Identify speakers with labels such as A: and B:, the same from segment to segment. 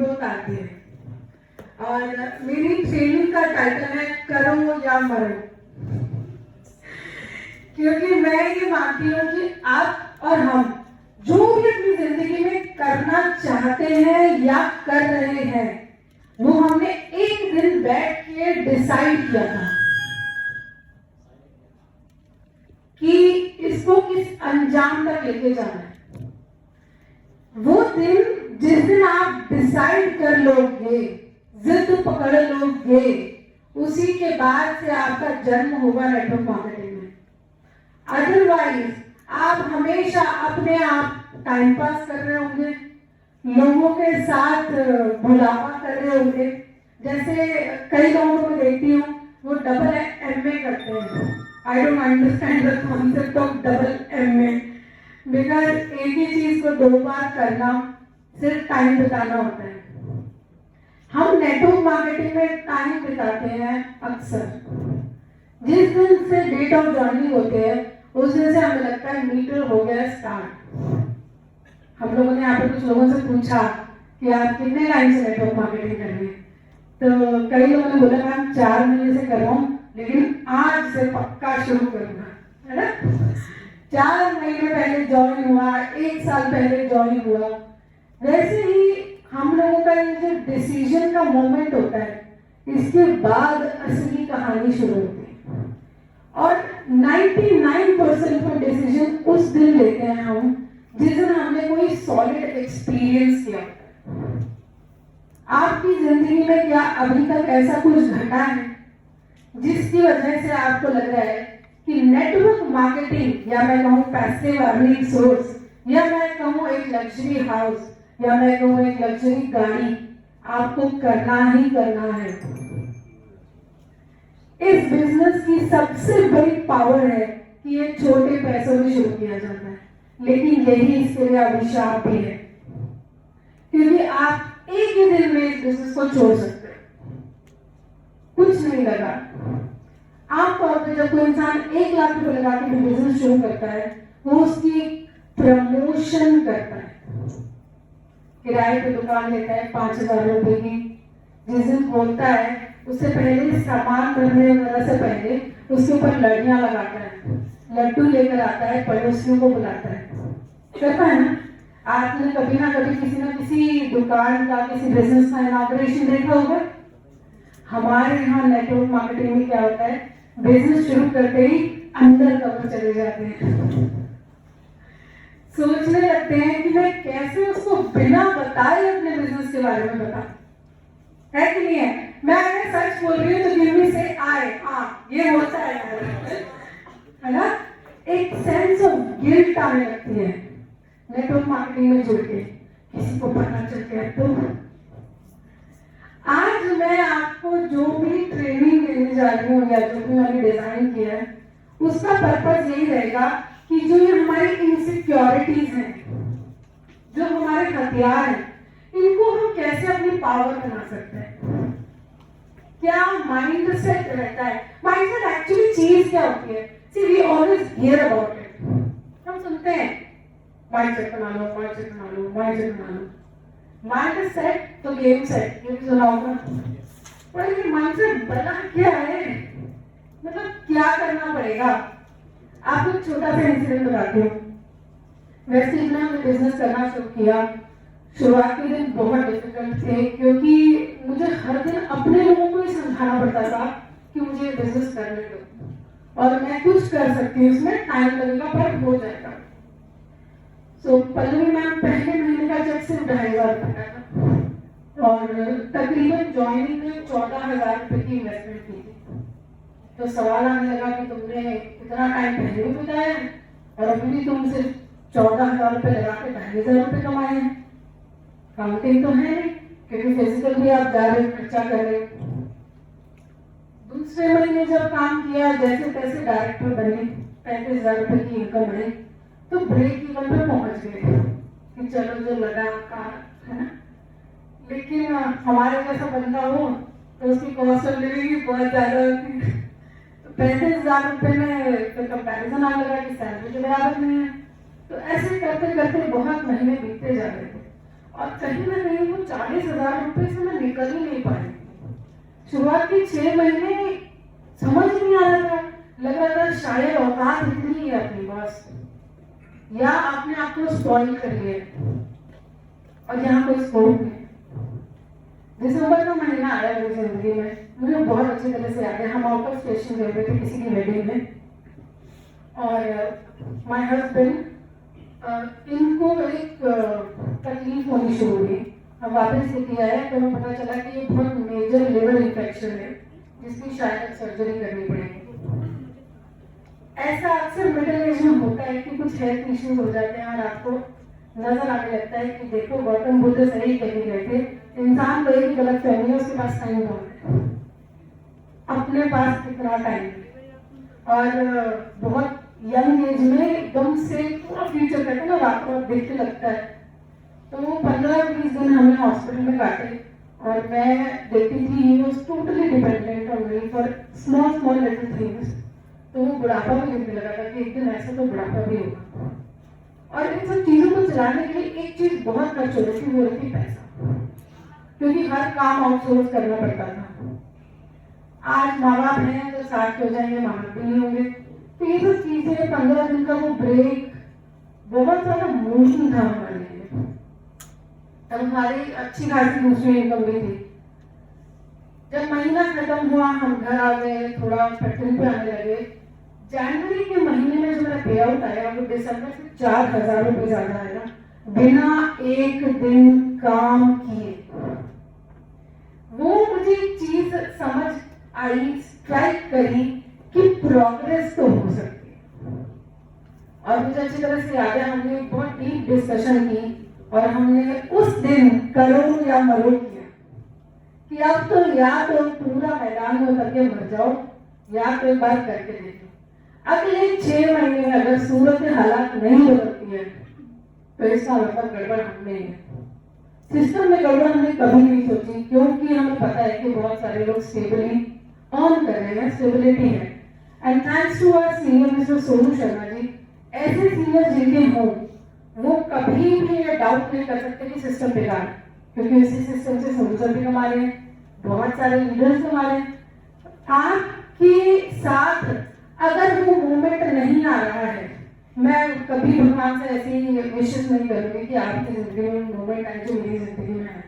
A: Growth आती है। और मेरी ट्रेनिंग का टाइटल है करो या मरो, क्योंकि मैं ये मानती हूँ कि आप और हम जो भी अपनी जिंदगी में करना चाहते हैं या कर रहे हैं, वो हमने एक दिन बैठ के डिसाइड किया था कि इसको किस अंजाम तक लेके जाना है। वो दिन जिस दिन आप डिसाइड कर लोगे, जिद पकड़ लोगे, उसी के बाद से आपका जन्म होगा नेटवर्क मार्केटिंग में। अदरवाइज आप हमेशा अपने आप टाइम पास कर रहे होंगे, लोगों के साथ भुलावा कर रहे होंगे। जैसे कई लोगों को देखती हूँ, वो डबल MA करते हैं। I don't understand the concept of double MA, because एक ही चीज को 2 बार करना सिर्फ टाइम बिताना होता है। हम नेटवर्क मार्केटिंग में टाइम बिताते हैं अक्सर। जिस दिन से डेट ऑफ ज्वाइनिंग होते हैं, उस दिन से हमें लगता है मीटर हो गया स्टार्ट। हम लोगों ने यहाँ पे कुछ लोगों से पूछा कि आप कितने टाइम से नेटवर्क मार्केटिंग कर रहे हैं, तो कई लोगों ने बोला मैम 4 महीने से कर रहा हूँ, लेकिन आज से पक्का शुरू करूंगा, है ना। 4 महीने पहले ज्वाइन हुआ, 1 साल पहले ज्वाइन हुआ। वैसे ही हम लोगों का ये जो डिसीजन का मोमेंट होता है, इसके बाद असली कहानी शुरू होती है। और 99% में डिसीजन उस दिन लेते हैं हम जिस दिन हमने कोई सॉलिड एक्सपीरियंस किया। आपकी जिंदगी में क्या अभी तक ऐसा कुछ घटा है जिसकी वजह से आपको लग रहा है कि नेटवर्क मार्केटिंग, या मैं कहूँ पैसिव अर्निंग सोर्स, या मैं कहूँ एक लग्जरी हाउस, या मैं कहूँ एक लग्जरी गाड़ी आपको करना ही करना है। इस बिजनेस की सबसे बड़ी पावर है कि ये छोटे पैसों में शुरू किया जाता है, लेकिन यही इसके लिए अभिशाप भी है, क्योंकि आप एक ही दिन में इस बिजनेस को छोड़ सकते हैं। कुछ नहीं लगा। आमतौर पर जब कोई इंसान 1 लाख रुपए लगा के बिजनेस शुरू करता है, वो उसकी प्रमोशन करता है। किराए पे दुकान लेता है 5,000 रुपए की, जिस दिन बोलता है उससे पहले सामान भरने वगैरह से पहले उसके ऊपर लड़ियां लगाता है, लड्डू लेकर आता है, पड़ोसियों को बुलाता है, करता है ना। आपने कभी ना कभी किसी ना किसी दुकान का, किसी बिजनेस का इनॉग्रेशन देखा होगा। हमारे यहाँ नेटवर्क मार्केटिंग में क्या होता है, बिजनेस शुरू करते ही अंदर कवर चले जाते हैं, सोचने लगते हैं कि मैं कैसे उसको बिना बताए अपने बिजनेस के बारे में बताऊं, है कि नहीं है। मैं अगर सच बोल रही हूँ तो गिव मी से आए, हाँ ये होता है ना। एक सेंस ऑफ गिल्ट आने लगती है नेटवर्क मार्केटिंग में जुड़ के, किसी को पता चल गया तो। आज मैं आपको जो भी ट्रेनिंग देने जा रही हूँ, या जो भी मैंने डिजाइन किया है, उसका पर्पस यही रहेगा कि जो ये हमारी इनसिक्योरिटीज हैं, जो हमारे हथियार हैं, इनको हम कैसे अपनी पावर बना सकते हैं। क्या माइंड सेट रहता है, माइंड सेट एक्चुअली चीज क्या होती है। So we always hear about it, हम सुनते हैं माइंड सेट बना लो, माइंड सेट बना लो, माइंड सेट बना लो। माइंड सेट तो गेम सेट, ये भी सुना होगा। पर ये माइंड सेट बना क्या है, मतलब क्या करना पड़ेगा। आपको एक छोटा सा इंसिडेंट बताती हूँ। वैसे ही मैंने बिजनेस करना शुरू किया, शुरुआत के दिन बहुत डिफिकल्ट थे, क्योंकि मुझे हर दिन अपने लोगों को ही समझाना पड़ता था कि मुझे बिजनेस करने दो और मैं कुछ कर सकती हूँ, उसमें टाइम लगेगा पर हो जाएगा। सो पल्लवी मैम पहले महीने का चेक सिर्फ 2,500 रुपए का था, और तकरीबन ज्वाइनिंग में 14,000 रुपए की इन्वेस्टमेंट की थी। तो सवाल आने लगा कि तुमने इतना टाइम पहले भी बिताया और अभी भी तुम सिर्फ 14,000 रुपए लगा के 2,500 रुपए कमाए हैं। काउंटिंग तो है नहीं, क्योंकि फिजिकल भी आप जा रहे हो, खर्चा कर रहे हो। दूसरे महीने जब काम किया, जैसे तैसे डायरेक्टर बने, 35,000 रुपए की इनकम आई, तो ब्रेक इवन पे पहुंच गए कि चलो जो लगा का है ना। लेकिन हमारे जैसा बंदा हो तो उसकी कॉस्ट ऑफ लिविंग भी बहुत ज्यादा होती है। तो 35,000 रुपए में फिर कंपैरिजन आने लगा कि सैलरी के बराबर नहीं है। तो ऐसे करते करते बहुत महीने बीतते जा रहे थे, और कहीं ना कहीं वो 40,000 रुपए से मैं निकल ही नहीं पाई। शुरुआत के 6 महीने समझ नहीं आ रहा था, लग रहा था शायद औकात इतनी है अपनी पास, या आपने आपको स्पॉइल कर लिया और यहाँ कोई स्कोप नहीं। दिसंबर का महीना आया मेरी जिंदगी में, मुझे बहुत अच्छी तरह से याद है। हम आउट ऑफ स्टेशन गए हुए थे किसी की वेडिंग में, और माय हस्बैंड इनको एक तकलीफ होनी शुरू हुई। हम वापस से किया है तो हमें पता चला कि ये बहुत मेजर लिवर इन्फेक्शन है जिसकी शायद सर्जरी करनी पड़ेगी। ऐसा अक्सर मिडिल एज में होता है कि कुछ हेल्थ इश्यूज हो जाते हैं और आपको नजर आने लगता है कि देखो गौतम बुद्ध सही कह रहे थे, इंसान को एक गलत फहमी है, उसके पास टाइम बहुत है, अपने पास कितना टाइम है। और बहुत यंग एज में एकदम से पूरा फ्यूचर कहते हैं ना, रात को देखते लगता है। तो वो 15-20 दिन हमने हॉस्पिटल में काटे और मैं देखती थी he was totally dependent on me for small little things. तो वो बुढ़ापा भी दिखने लगा था कि एक दिन ऐसा तो बुढ़ापा भी होगा। और इन सब चीजों को चलाने के लिए एक चीज बहुत खर्च हो रही थी, वो थी पैसा, क्योंकि हर काम आउटसोर्स करना पड़ता था। आज माँ बाप हैं तो 60 हो जाएंगे, माँ बाप भी नहीं होंगे। तो ये सब चीजें 15 दिन का वो ब्रेक बहुत ज्यादा मूड था हमारे लिए। तब हमारी अच्छी खासी दूसरी इनकम भी थी। जब महीना खत्म हुआ हम घर आ गए, थोड़ा फैक्ट्री पे आने लगे। जनवरी के महीने में जो मेरा पे आउट आया वो दिसंबर से 4,000 रुपये ज्यादा आया, बिना एक दिन काम किए। वो मुझे चीज समझ आई, स्ट्राइक करी कि प्रोग्रेस तो हो सकती है। और मुझे अच्छी तरह से याद है, हमने बहुत डीप डिस्कशन की और हमने उस दिन करो या मरो किया कि अब तो या तो पूरा मैदान में उतर के मर जाओ या तो एक बार करके देखो। अगले 6 महीने में अगर सूरत के हालात नहीं बदलती है तो इसका मतलब गड़बड़ हम नहीं है। सिस्टम में गड़बड़ हमने कभी नहीं सोची, क्योंकि हमें पता है कि बहुत सारे लोग स्टेबली ऑन कर रहे हैं, स्टेबिलिटी है। And thanks to our senior mister Sonu Sharma ji, ऐसे सीनियर जिनके हों वो कभी भी ये डाउट नहीं कर सकते कि सिस्टम बेकार है, क्योंकि इसी सिस्टम से सोल्यूशन भी कमा रहे हैं, बहुत सारे लीडर्स कमा रहे हैं। आपके साथ अगर वो मूवमेंट नहीं आ रहा है, मैं कभी भगवान से ऐसी विशेष नहीं करूंगी कि आपकी जिंदगी में मूवमेंट आए जो मेरी जिंदगी में है,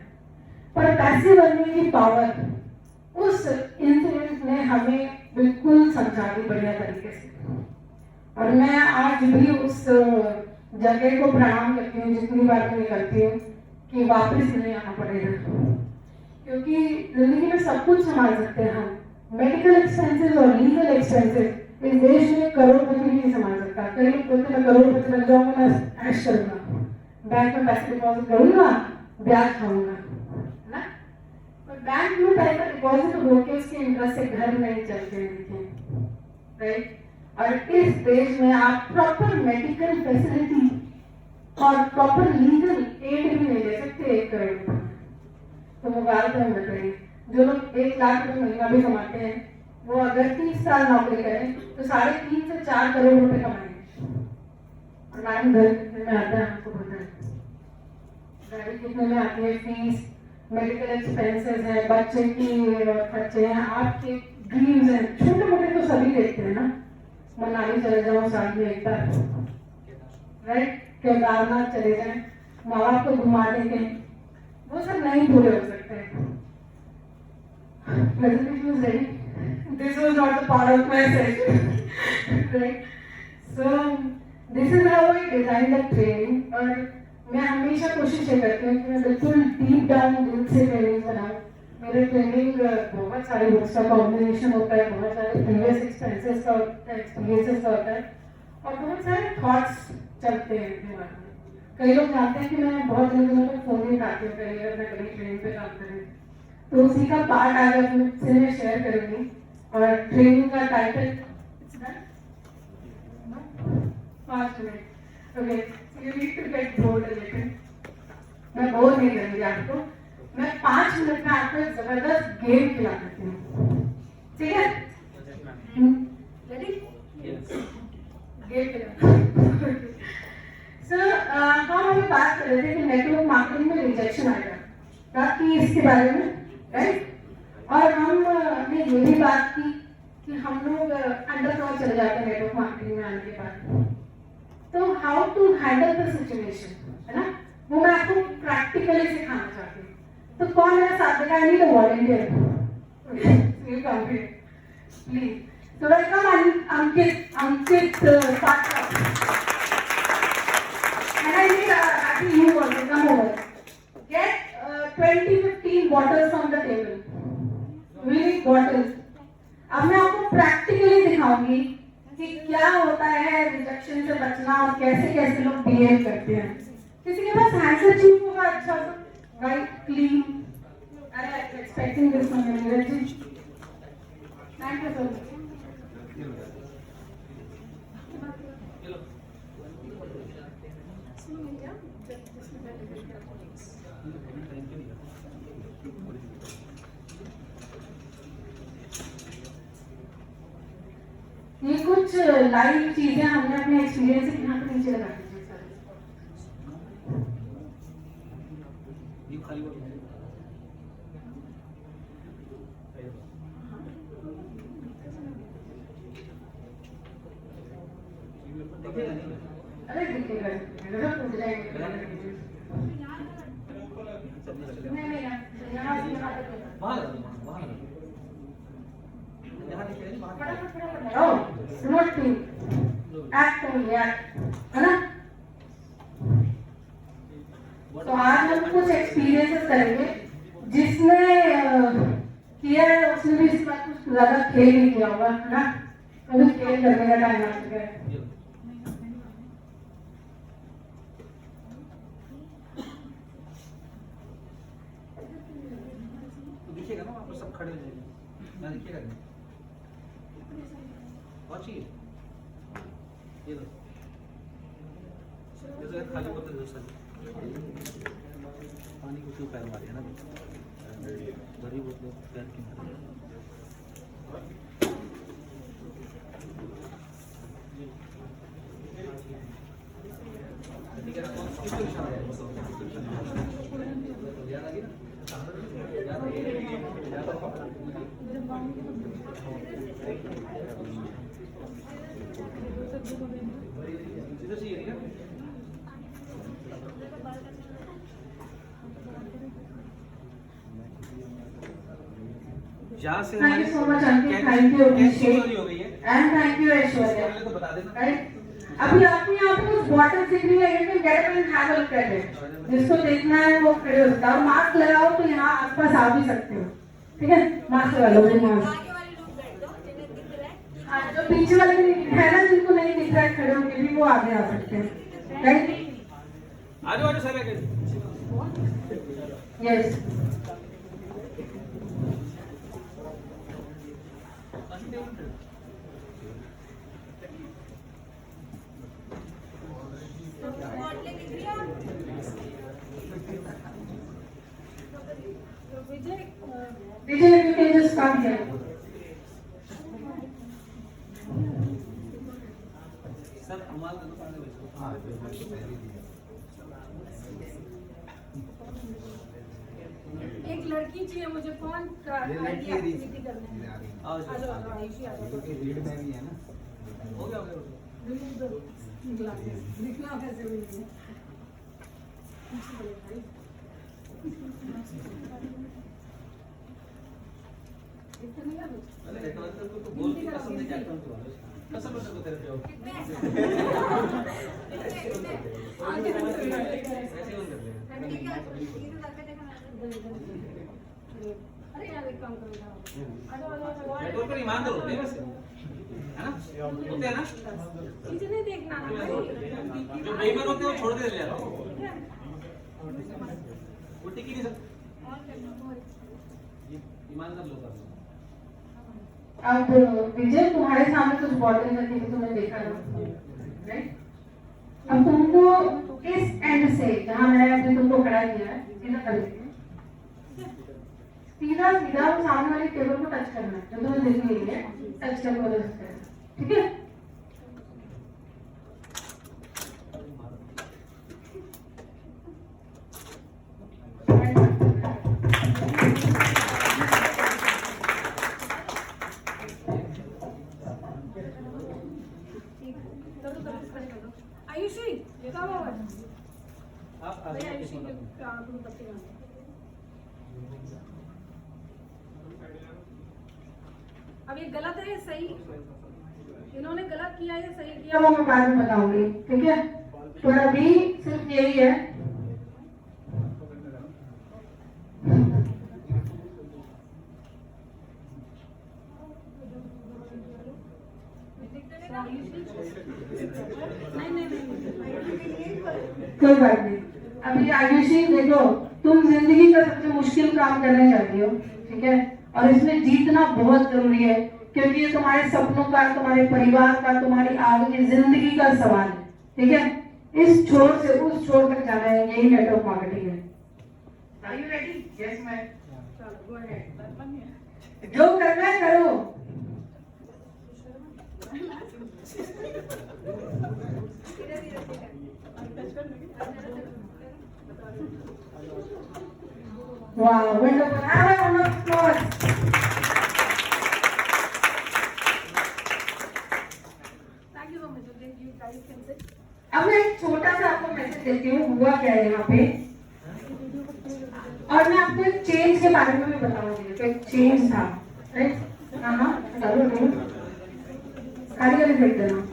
A: पर पैसे बनने की पावर उस इंसिडेंट ने हमें बिल्कुल समझा दी बढ़िया तरीके से। और मैं आज भी उस जगह को प्रणाम करती हूँ जितनी बार मैं निकलती हूँ कि वापस नहीं आना पड़ेगा, क्योंकि जिंदगी में सब कुछ संभाल सकते हैं हम। मेडिकल एक्सपेंसेस और लीगल एक्सपेंसेस इस देश में करोड़पति भी नहीं संभाल सकता। कई लोग बोलते मैं करोड़पति बन जाऊंगा, मैं ऐश करूंगा, बैंक में पैसे डिपॉजिट करूंगा, ब्याज खाऊंगा ना। पर बैंक में पैसा डिपॉजिट होकर उसके इंटरेस्ट से घर नहीं चलते हैं, राइट। और इस देश में आप प्रॉपर मेडिकल फैसिलिटी और प्रॉपर लीगल एड भी नहीं ले सकते 1 करोड़ रुपए। तो मुबारक है बताइए, जो लोग 1 लाख रुपए महीना भी कमाते हैं वो अगर 30 साल नौकरी करें तो 3.5 से 4 करोड़ रुपए कमाएंगे। और मैडम घर कितने में आता है आपको पता है, गाड़ी कितने में आती है, फीस, मेडिकल एक्सपेंसेस है, बच्चे की खर्चे हैं, आपके ड्रीम्स हैं, छोटे मोटे तो सभी देखते हैं ना। मनाली चले जाओ साल में एक बार, राइट, केदारनाथ चले जाएं, माँ बाप को घुमा देंगे, वो सब नहीं पूरे हो सकते। Presentation is ready. This was not the part of my session, right? So this is how I designed the training. और मैं हमेशा कोशिश ये करती हूँ कि मैं बिल्कुल डीप डाउन दिल से ट्रेनिंग बनाऊँ। मेरे ट्रेनिंग बहुत सारे बुक्स का कॉम्बिनेशन होता है, बहुत सारे प्रीवियस एक्सपेंसेस का एक्सपीरियंसेस का होता है और बहुत सारे थॉट्स चलते हैं दिमाग में। कई लोग जानते हैं कि मैं बहुत दिनों तक फोन नहीं उठाती हूँ, पहले अगर मैं कभी ट्रेनिंग पे काम करें तो उसी का पार्ट आज आपसे मैं शेयर करूंगी। और ट्रेनिंग का टाइटल 5 मिनट, okay, you need to get bored a little. मैं बोर नहीं करूंगी आपको, मैं 5 मिनट में आपको एक जबरदस्त गेम खिला देती हूँ, ठीक है? रेडी? गेम खिला। सो हम अभी बात कर रहे थे कि नेटवर्क मार्केटिंग में रिजेक्शन आएगा ताकि इसके बारे में, राइट। और हमने ये भी बात की कि हम लोग अंडरग्राउंड चले जाते हैं नेटवर्क मार्केटिंग में आने के बाद। तो how to handle the situation, है ना, वो मैं आपको प्रैक्टिकली सिखाना चाहती हूँ। तो कौन मेरा साथ देगा? I need a volunteer, please. So welcome Ankit Patra. And I need happy you also come over. Get 20-15 bottles on the table. We need bottles. अब मैं आपको प्रैक्टिकली दिखाऊंगी कि क्या होता है रिजेक्शन से बचना और कैसे कैसे लोग बिहेव करते हैं। किसी के पास हैंडकरचीफ होगा अच्छा सा, राइट, क्लीन। अरे expecting this from Neeraj ji. Thank you so much. ये कुछ लाइव चीजें हमने अपने एक्सपीरियंस से यहाँ पे नीचे लगा दी। अरे दिखेगा टूट जाएगा। नहीं यहाँ है ना। तो आज हम कुछ एक्सपीरियंसेस करेंगे। जिसने किया है उसने भी इस बार कुछ ज्यादा खेल नहीं किया होगा, है ना। कभी खेल करने का टाइम आ चुका है।
B: दिखेगा ना, आप सब खड़े हो जाएंगे, ना दिखेगा नहीं। और चाहिए ये दो, ये तो खाली बोतल दो सर। पानी को क्यों पैर मारे ना, भरी बोतल पैर क्यों मारे। जहाँ से
A: thank you so much Ankit, thank you Abhishek
B: हो गई है
A: एंड थैंक यू ऐश्वर्या।
B: तो बता देना,
A: राइट। अभी आपको यहाँ पे कुछ बॉटल दिख रही है, you can get up and have a look at it. जिसको देखना है वो खड़े हो सकता है। और मास्क लगाओ तो यहाँ आसपास आ भी सकते हो, ठीक है। मास्क लगा लो, मास्क। हाँ, जो पीछे वाले है ना, जिनको नहीं दिख रहा है खड़े होके भी, वो आगे आ सकते हैं, राइट।
B: आजू आजू sir
A: yes. Vijay, if you can just come here.
B: Sir अमाल का दुकान है। हाँ,
C: एक लड़की चाहिए मुझे, फोन का एक्टिविटी करने।
B: आ जाओ क्योंकि रीड में भी है ना। हो गया
C: दिखना कैसे भी नहीं
B: अरे तो बोल के कसम नहीं जाता हूं तो कसम से तेरे पे हो
C: अरे यार एक काम करो,
B: नेटवर्क पर ईमान करो नहीं वैसे, है ना, होते हैं ना।
C: मुझे नहीं देखना ना भाई,
B: जो बेईमान होते हैं वो छोड़ दे ले यार, वो टिक ही नहीं सकते। ईमानदार लोग हैं।
A: अब विजय तुम्हारे सामने कुछ बॉटल रखी थी, तुमने देखा ना, राइट। अब तुमको इस एंड से, जहाँ मैंने अभी तुमको खड़ा किया है, सीधा कर सीधा सीधा वो सामने वाली टेबल को टच करना है, जो तुम्हें दिख रही है, टच करके ठीक है।
C: तुम बच्चे गाने। अब ये गलत है या सही? इन्होंने गलत किया या सही किया?
A: वो मैं बाद में बताऊंगी, ठीक है? पर अभी सिर्फ यही है। कोई बात नहीं। अभी आयुषी देखो, तुम जिंदगी का सबसे मुश्किल काम करने जाती हो, ठीक है? और इसमें जीतना बहुत जरूरी है, क्योंकि ये तुम्हारे सपनों का, तुम्हारे परिवार का, तुम्हारी आगे जिंदगी का सवाल है, ठीक है? इस छोर से उस छोर तक जाना है, यही नेटवर्क मार्केटिंग है। Are you ready? Yes, ma'am. चलो, go ahead. जो करना है करो। Wow, wonderful. Have a round of applause.
C: Thank you so much. You guys can sit.
A: अब मैं एक छोटा सा आपको मैसेज देती हूँ, हुआ क्या है यहाँ पे, और मैं आपको एक चेंज के बारे में भी बताऊंगी। तो एक चेंज था, राइट? हाँ, चलो खाली वाली फेंक देना।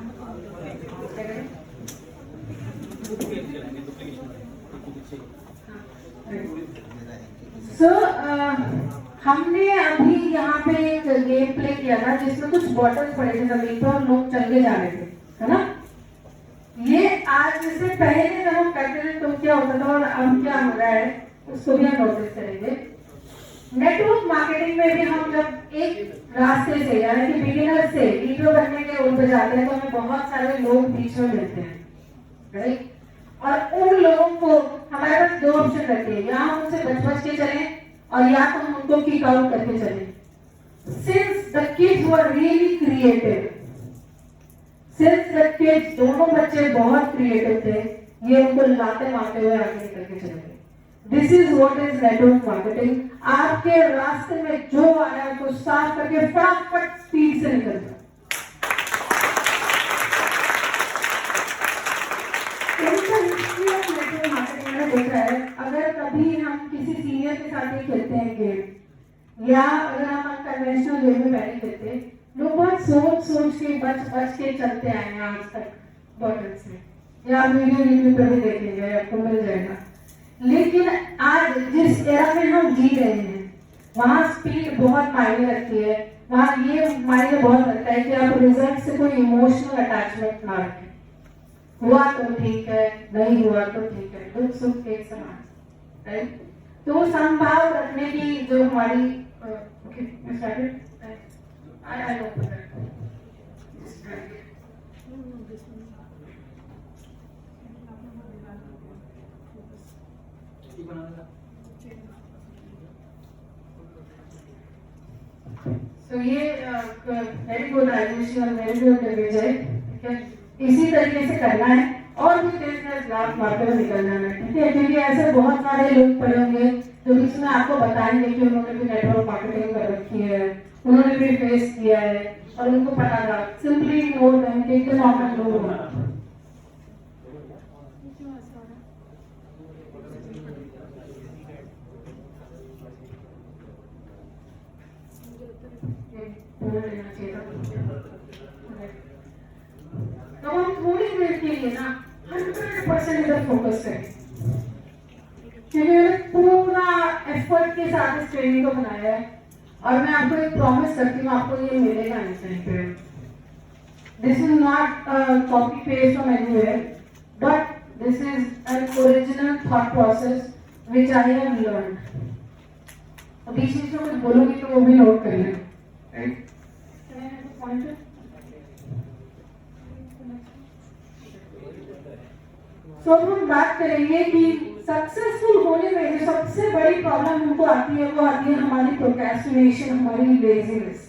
A: हमने अभी यहाँ पे एक गेम प्ले किया था जिसमें कुछ बॉटल्स पड़े थे जमीन पर और लोग चल के जा रहे थे, है ना? ये आज से पहले जब हम करते थे तो क्या होता था और अब क्या हो रहा है उसको भी हम नोटिस करेंगे। नेटवर्क मार्केटिंग में भी हम जब एक रास्ते से यानी कि बिगिनर से लीडर बनने के ऊपर जाते हैं तो हमें बहुत सारे लोग बीच में मिलते हैं, राइट? और उन लोगों को हमारे पास दो ऑप्शन रहते हैं, या हम उनसे बच के चलें और या तो हम उनको किक आउट करके चलें। Since the kids were really creative, since the kids दोनों बच्चे बहुत क्रिएटिव थे, ये उनको लाते मारते हुए आगे निकल के चले गए। This is what is network marketing. आपके रास्ते में जो आ रहा है उसको साफ करके फटाफट स्पीड से निकल जाए। देखा है, अगर कभी हम किसी सीनियर के साथ ही खेलते हैं गेम, या अगर हम कन्वेंशनल गेम में पहले खेलते हैं, लोग बहुत सोच के बच के चलते आए हैं आज तक बॉटल से, या वीडियो यूट्यूब पर भी देखेंगे, आपको मिल जाएगा। लेकिन आज जिस एरा में हम जी रहे हैं वहाँ स्पीड बहुत मायने रखती है, वहाँ ये मायने बहुत रखता है कि आप रिजल्ट से कोई इमोशनल अटैचमेंट ना रखें। हुआ तो ठीक है, नहीं हुआ तो ठीक है, दुख सुख एक समान, राइट? तो संभाव रखने की जो हमारी तो ये वेरी गुड आयुषी और वेरी गुड विजय, ठीक है? इसी तरीके से करना है और भी बिजनेस लाभ मार्केट में निकल जाना है, ठीक है? क्योंकि ऐसे बहुत सारे लोग पड़े होंगे जो इसमें आपको बताएंगे कि उन्होंने भी नेटवर्क मार्केटिंग कर रखी है, उन्होंने भी फेस किया है और उनको पता था। Simply ignore them, take them out and go on. तो हम थोड़ी देर के लिए ना 100% इधर फोकस करें, क्योंकि मैंने पूरा एफर्ट के साथ इस ट्रेनिंग को बनाया है और मैं आपको एक प्रॉमिस करती हूँ, आपको ये मिलेगा नहीं पे। This is not copy paste from anywhere, but this is an original thought process which I have learned. और बीच में कुछ बोलूंगी तो वो भी नोट कर लें, राइट? तो हम बात करेंगे कि सक्सेसफुल होने में जो सबसे बड़ी प्रॉब्लम हमको आती है वो आती है हमारी प्रोक्रेस्टिनेशन, हमारी लेजीनेस।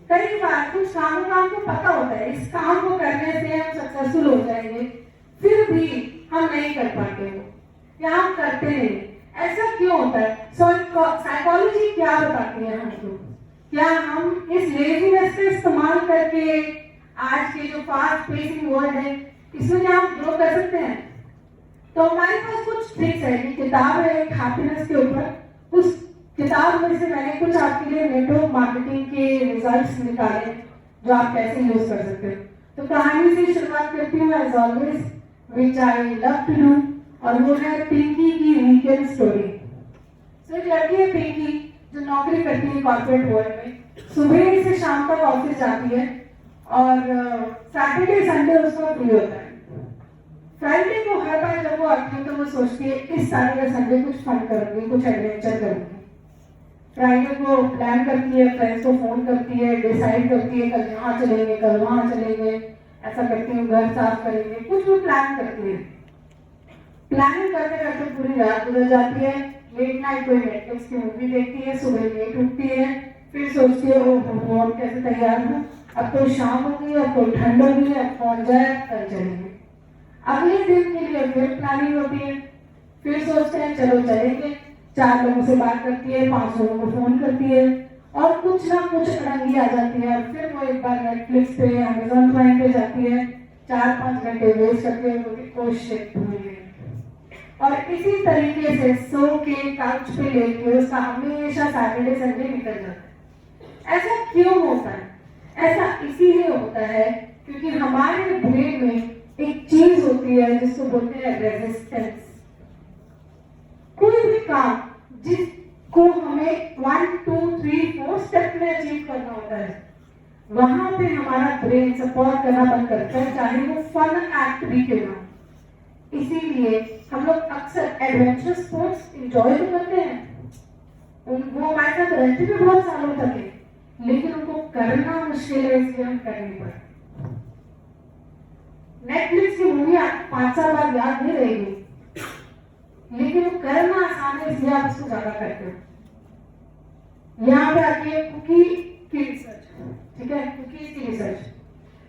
A: कई बार कुछ कामों का हमको पता होता है इस काम को करने से हम सक्सेसफुल हो जाएंगे, फिर भी हम नहीं कर पाते हो या हम करते नहीं। ऐसा क्यों होता है? साइकोलॉजी क्या बताती है हमको? क्या हम इस लेजीनेस का इस्तेमाल करके आज के जो फास्ट पेसिंग वर्ल्ड है इसमें क्या हम ग्रो कर सकते हैं? तो हमारे पास कुछ ट्रिक्स है कि किताब है एक हैप्पीनेस के ऊपर, उस किताब में से मैंने कुछ आपके लिए नेटवर्क मार्केटिंग के रिजल्ट्स निकाले जो आप कैसे यूज कर सकते हो। तो कहानी से शुरुआत करती हूँ as always, which I love to do, और वो है पिंकी की वीकेंड स्टोरी। तो एक लड़की है पिंकी जो नौकरी करती है कॉर्पोरेट वर्ल्ड में, सुबह से शाम तक ऑफिस जाती है और सैटरडे संडे उसका फ्री होता है। फ्राइडे को हर बार जब वो आती है तो वो सोचती है इस सैटरडे संडे कुछ फन करूंगी, कुछ एडवेंचर करूंगी। फ्राइडे को प्लान करती है, फ्रेंड्स को फोन करती है, डिसाइड करती है कल यहाँ चलेंगे, कल वहां चलेंगे, ऐसा करती हूँ, घर साफ करेंगे, कुछ भी प्लान करती है। प्लानिंग करते करते पूरी रात गुजर जाती है। लेट नाइट कोई नेटफ्लिक्स की मूवी देखती है, सुबह लेट उठती है, फिर सोचती है वो अब कैसे तैयार हूँ, अब तो शाम हो गई, अब तो ठंड हो गई, अब कौन जाए, कल चलेंगे। अगले दिन के लिए फिर प्लानिंग होती है, फिर सोचते हैं चलो चलेंगे, 4 लोगों से बात करती है, 5 लोगों को फोन करती है और कुछ ना कुछ अड़ंगी आ जाती है और फिर वो एक बार नेटफ्लिक्स पे अमेजॉन प्राइम पे जाती है, 4-5 घंटे वेस्ट करके वो शिट भूल गई। और इसी तरीके से सो के काउच पे लेके उसका हमेशा सैटरडे संडे निकल जाता है। ऐसा क्यों होता है? ऐसा इसीलिए होता है क्योंकि हमारे ब्रेन में एक चीज होती है जिसको बोलते हैं रेजिस्टेंस। कोई भी काम जिसको हमें 1, 2, 3, 4 स्टेप में अचीव करना होता है, वहां पे हमारा ब्रेन सपोर्ट करना बंद करता है, चाहे वो फन एक्ट भी क्यों ना। इसीलिए हम लोग अक्सर एडवेंचर स्पोर्ट्स एंजॉय तो करते हैं, वो हमारे साथ रहते भी बहुत सालों तक है, लेकिन उनको करना मुश्किल है, इसलिए हम कर नहीं पाते। नेटफ्लिक्स की मूवी 5 साल बाद याद नहीं रहेगी, लेकिन वो करना आसान है, इसलिए आप उसको ज्यादा करते हो। यहाँ पे आती है कुकी की रिसर्च, ठीक है, कुकीज की रिसर्च।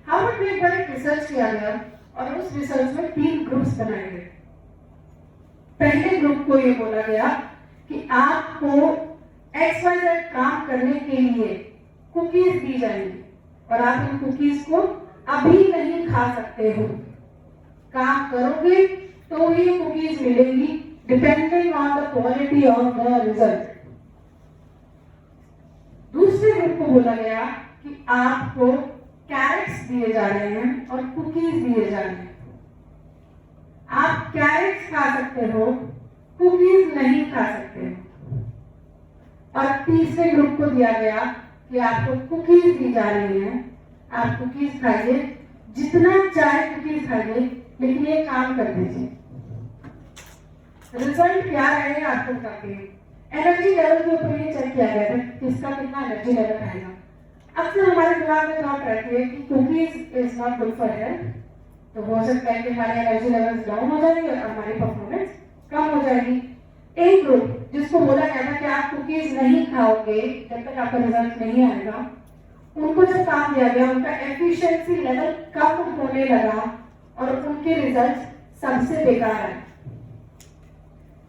A: हार्वर्ड में एक बार एक रिसर्च किया गया और उस रिसर्च में 3 ग्रुप्स बनाए गए। पहले ग्रुप को ये बोला गया कि आपको XYZ काम करने के लिए कुकीज दी जाएंगी और आप इन कुकीज को अभी नहीं खा सकते हो, काम करोगे तो ये कुकीज मिलेंगी depending on the quality of the result. दूसरे ग्रुप को बोला गया कि आपको कैरेट्स दिए जा रहे हैं और कुकीज दिए जा रहे हैं, आप कैरेट्स खा सकते हो, कुकीज नहीं खा सकते हो। और तीसरे ग्रुप को दिया गया कि आपको कुकीज दी जा रही है, आप कुकीज खाइए, जितना चाहे कुकीज खाइए, लेकिन ये काम कर दीजिए। रिजल्ट क्या रहे आपको बताते हैं। एनर्जी लेवल के ऊपर ये चेक किया गया था किसका कितना एनर्जी लेवल रहेगा। अक्सर हमारे दिमाग में थॉट रहती है कि cookies is not good for health, तो हो सकता है कि हमारे एनर्जी लेवल्स डाउन हो जाएंगे और हमारी परफॉर्मेंस कम हो जाएगी। एक ग्रुप जिसको बोला गया था कि आप कुकीज नहीं खाओगे जब तक आपका रिजल्ट नहीं आएगा, उनको जब काम दिया गया उनका एफिशिएंसी लेवल कम होने लगा और उनके रिजल्ट सबसे बेकार आए।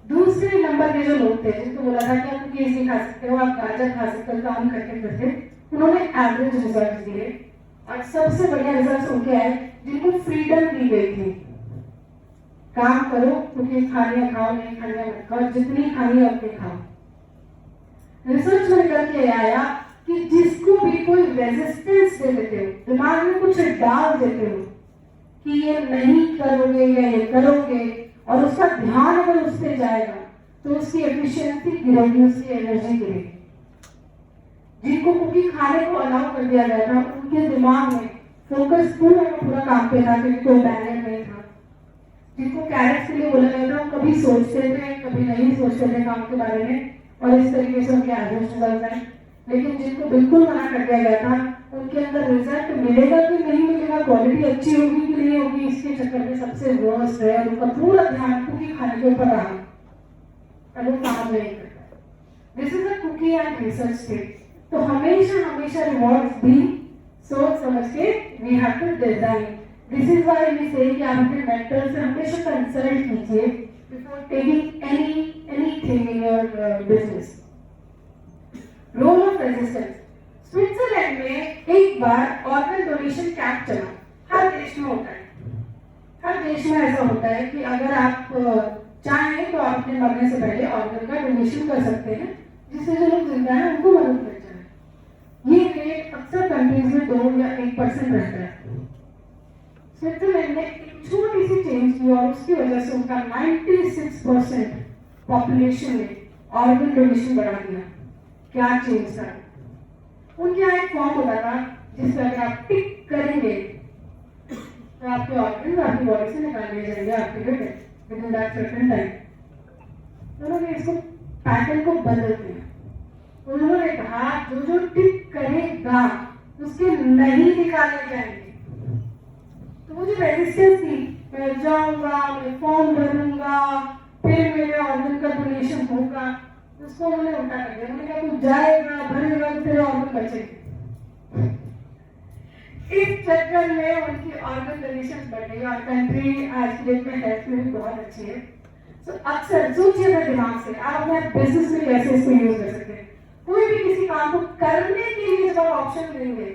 A: दूसरे नंबर के जो लोग थे जिनको बोला था कि आप कुकीज नहीं खा सकते हो, आप गाजर खा सकते हो, काम करते करते उन्होंने एवरेज रिजल्ट दिए और सबसे बढ़िया रिजल्ट उनके आए जिनको फ्रीडम दी गई थी, काम करो, कुकीज खानी है खाओ, नहीं खानी है मत खाओ, जितनी खानी है उतनी खाओ। रिसर्च में निकल के आया कि जिसको भी कोई रेजिस्टेंस दे देते हो, दिमाग में कुछ डाल देते हो कि ये नहीं करोगे या ये करोगे और उसका ध्यान अगर उस पर जाएगा तो उसकी एफिशिएंसी गिरेगी, उसकी एनर्जी गिरेगी। जिनको कुकी खाने को अलाउ कर दिया गया था उनके दिमाग में फोकस पूरा काम पे था क्योंकि कोई बैरियर नहीं था। जिनको कैरेट्स के लिए बोला गया था वो कभी सोचते थे कभी नहीं सोचते थे काम के बारे में और इस तरीके से उनके एवरेज रिजल्ट आए। लेकिन जिनको बिल्कुल मना कर दिया गया था उनके अंदर रिजल्ट मिलेगा कि नहीं मिलेगा, क्वालिटी अच्छी होगी कि नहीं होगी, इसके चक्कर में सबसे वर्स्ट है और उनका पूरा ध्यान कुकी खाने के ऊपर रहा और वो काम नहीं करता। This is a cookie and research state. तो हमेशा रिवॉर्ड्स भी सोच समझ के we have to design. This is why we say कि आप अपने मेंटर से हमेशा कंसल्ट कीजिए before taking anything in your business. Role of resistance. Switzerland में एक बार ऑर्गन डोनेशन कैंप चला, हर देश में होता है। हर देश में ऐसा होता है कि अगर आप चाहें तो आप अपने मरने से पहले ऑर्गन का डोनेशन कर सकते हैं, जिससे जो लोग जिंदा हैं उनको मदद मिल जाए। ये रेट अक्सर कंट्रीज में 2 या 1% रहता है। स्विट्जरलैंड ने एक छोटी सी चेंज की और उसकी वजह से उनका 96% पॉपुलेशन ने ऑर्गन डोनेशन बढ़ा दिया। क्या चेंज था? उनके यहाँ एक फॉर्म होता था जिसमें अगर आप टिक करेंगे तो आपके ऑर्गन आपकी बॉडी से निकाल लिए जाएंगे आपके लिए with in that certain time. उन्होंने इसको पैटर्न को बदल दिया। उन्होंने कहा जो जो टिक करेगा उसके नहीं निकाले जाएंगे। तो वो जो रेजिस्टेंस थी, मैं जाऊंगा, मैं फॉर्म भरूंगा, फिर मेरे ऑर्गन का डोनेशन होगा, उसको उन्होंने उल्टा कर दिया। उन्होंने कहा तू जाएगा, भरेगा तो तेरे ऑर्गन बचेंगे। इस चक्कर में उनकी ऑर्गन डोनेशन बढ़ गई और कंट्री आज की डेट में हेल्थ में भी बहुत अच्छी है। तो अक्सर सोचिए अपने दिमाग से आप अपने बिजनेस में कैसे इसको यूज कर सकते हैं। कोई भी किसी काम को करने के लिए जब आप ऑप्शन देंगे